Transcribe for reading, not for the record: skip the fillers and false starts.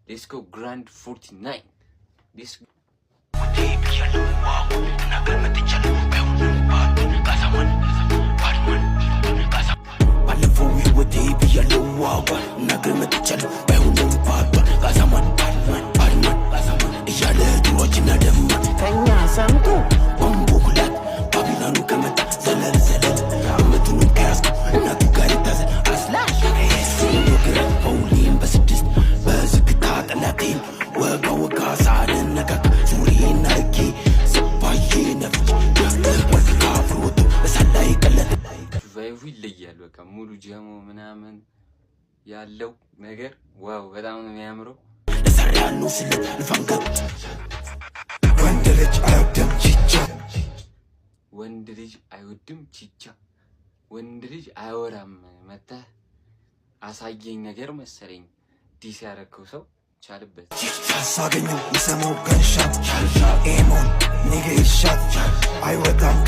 Let's go Grand 49. Let's go. ይለያል በቃ ሙሉ ጀሞ ምናምን ያለው ነገር ዋው በጣም ነው የሚያምረው። ለሰራኑ ስለ ልፈንገጥ ወንድ ልጅ አይወድም ቺቻ ወንድ ልጅ አይወራም። መጣ አሳየኝ ነገር መሰለኝ ዲስ ያረከው ሰው ቻልበት ሳገኘው የሰማው ገንሻ ኤሞን ኒጌ ይሻት አይወጣም